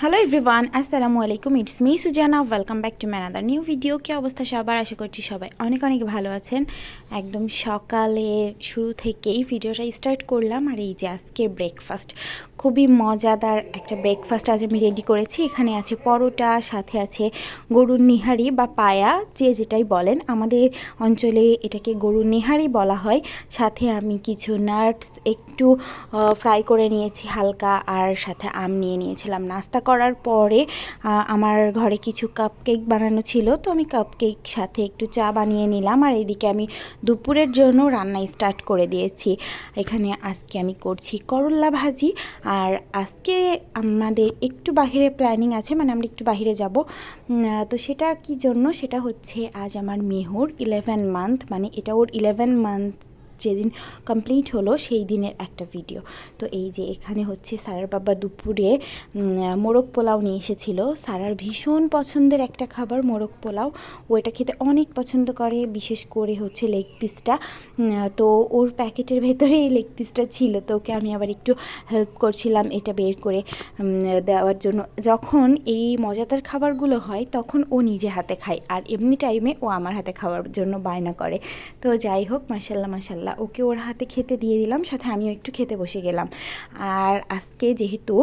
Hello everyone, আসসালামু আলাইকুম। It's me Sujana, welcome back to my another new video. কি অবস্থা সবার? আশা করছি সবাই অনেক অনেক ভালো আছেন। একদম সকালের শুরু থেকেই ভিডিওটা স্টার্ট করলাম। আর এই যে আজকের ব্রেকফাস্ট, খুবই মজাদার একটা ব্রেকফাস্ট আজ আমি রেডি করেছি। এখানে আছে পরোটা, সাথে আছে গরুর নিহারি বা পায়া, যে যেটাই বলেন, আমাদের অঞ্চলে এটাকে গরুর নিহারি বলা হয়। সাথে আমি কিছু নাটস একটু ফ্রাই করে নিয়েছি হালকা, আর সাথে আম নিয়ে নিয়েছিলাম। নাস্তা করার পরে আমার ঘরে কিছু কাপকেক বানানো ছিল, তো আমি কাপকেক সাথে একটু চা বানিয়ে নিলাম। আর এইদিকে আমি দুপুরের জন্য রান্না স্টার্ট করে দিয়েছি। এখানে আজকে আমি করছি করল্লা ভাজি। আর আজকে আমাদের একটু বাহিরে প্ল্যানিং আছে, মানে আমরা একটু বাহিরে যাব। তো সেটা কি জন্য, সেটা হচ্ছে আজ আমার মেহুর 11 মান্থ, মানে এটা ওর 11 মান্থ যেদিন কমপ্লিট হলো সেই দিনের একটা ভিডিও। তো এই যে এখানে হচ্ছে সারার বাবা দুপুরে মোরগ পোলাও নিয়ে এসেছিল। সারার ভীষণ পছন্দের একটা খাবার মোরগ পোলাও, ও এটা খেতে অনেক পছন্দ করে, বিশেষ করে হচ্ছে লেগ পিসটা। তো ওর প্যাকেটের ভেতরে এই লেগ পিসটা ছিল, তো ওকে আমি আবার একটু হেল্প করছিলাম এটা বের করে দেওয়ার জন্য। যখন এই মজাদার খাবারগুলো হয় তখন ও নিজে হাতে খায়, আর এমনি টাইমে ও আমার হাতে খাওয়ার জন্য বায়না করে। তো যাই হোক, মাশাল্লাহ মাশাল্লাহ, ওকে ওর হাতে খেতে দিয়ে দিলাম, সাথে আমিও একটু খেতে বসে গেলাম। আর আজকে যেহেতু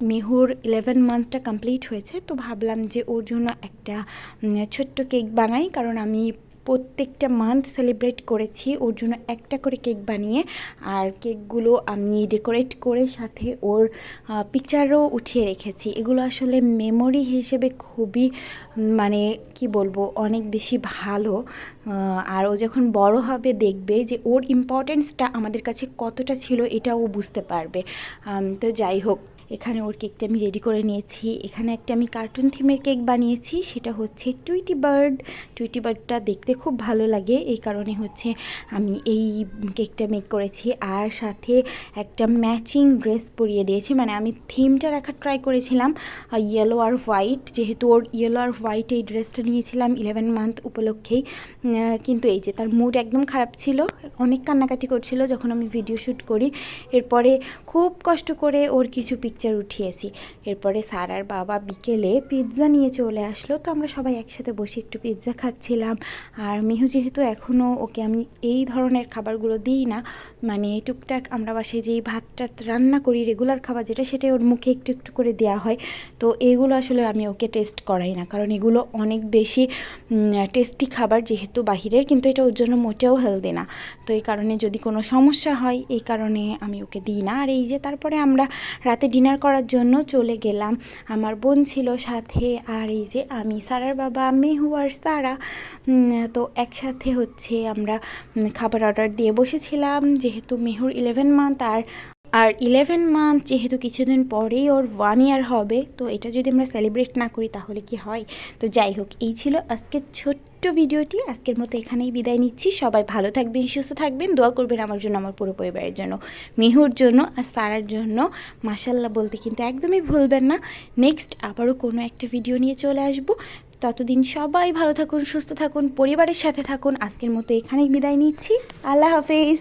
মেহুর 11 মান্থটা কমপ্লিট হয়েছে, তো ভাবলাম যে ওর জন্য একটা ছোট্ট কেক বানাই, কারণ আমি প্রত্যেকটা মান্থ সেলিব্রেট করেছি ওর জন্য একটা করে কেক বানিয়ে। আর কেকগুলো আমি ডেকোরেট করে সাথে ওর পিকচারও উঠিয়ে রেখেছি। এগুলো আসলে মেমোরি হিসেবে খুবই, মানে কি বলবো, অনেক বেশি ভালো। আর ও যখন বড় হবে দেখবে যে ওর ইম্পর্টেন্সটা আমাদের কাছে কতটা ছিল, এটা ও বুঝতে পারবে। তো যাই হোক, এখানে ওর কেকটা আমি রেডি করে নিয়েছি। এখানে একটা আমি কার্টুন থিমের কেক বানিয়েছি, সেটা হচ্ছে টুইটি বার্ড। টুইটি বার্ডটা দেখতে খুব ভালো লাগে, এই কারণে হচ্ছে আমি এই কেকটা মেক করেছি। আর সাথে একটা ম্যাচিং ড্রেস পরিয়ে দিয়েছি, মানে আমি থিমটা রাখার ট্রাই করেছিলাম ইয়েলো আর হোয়াইট, যেহেতু ওর ইয়েলো আর হোয়াইট এই ড্রেসটা নিয়েছিলাম 11 মান্থ উপলক্ষেই। কিন্তু এই যে তার মুড একদম খারাপ ছিল, অনেক কান্নাকাটি করছিল যখন আমি ভিডিও শ্যুট করি। এরপরে খুব কষ্ট করে ওর কিছু পিকচার উঠিয়েছি। এরপরে সারার বাবা বিকেলে পিৎজা নিয়ে চলে আসলো, তো আমরা সবাই একসাথে বসে একটু পিৎজা খাচ্ছিলাম। আর মেহু যেহেতু এখনও, ওকে আমি এই ধরনের খাবারগুলো দিই না, মানে টুকটাক আমরা বাসায় যেই ভাতটা রান্না করি রেগুলার খাবার যেটা, সেটাই ওর মুখে একটু একটু করে দেওয়া হয়। তো এগুলো আসলে আমি ওকে টেস্ট করাই না, কারণ এগুলো অনেক বেশি টেস্টি খাবার যেহেতু বাহিরের, কিন্তু এটা ওর জন্য মোটেও হেলদি না। তো এই কারণে যদি কোনো সমস্যা হয়, এই কারণে আমি ওকে দিই না। আর এই যে তারপরে আমরা রাতে ডিনার করার জন্য চলে গেলাম। আমার বোন ছিল সাথে, আর এই যে আমি, সারার বাবা, মেহু আর সারা। তো একসাথে হচ্ছে আমরা খাবার অর্ডার দিয়ে বসেছিলাম, যেহেতু মেহুর 11 মান্থ। আর 11 মান্থ যেহেতু কিছুদিন পরেই ওর 1 ইয়ার হবে, তো এটা যদি আমরা সেলিব্রেট না করি তাহলে কি হয়? তো যাই হোক, এই ছিল আজকের ছোট্ট ভিডিওটি। আজকের মতো এখানেই বিদায় নিচ্ছি। সবাই ভালো থাকবেন, সুস্থ থাকবেন, দোয়া করবেন আমার জন্য, আমার পুরো পরিবারের জন্য, মেহুর জন্য আর সারার জন্য। মাশাল্লাহ বলতে কিন্তু একদমই ভুলবেন না। নেক্সট আবারও কোনো একটা ভিডিও নিয়ে চলে আসবো। ততদিন সবাই ভালো থাকুন, সুস্থ থাকুন, পরিবারের সাথে থাকুন। আজকের মতো এখানেই বিদায় নিচ্ছি। আল্লাহ হাফেজ।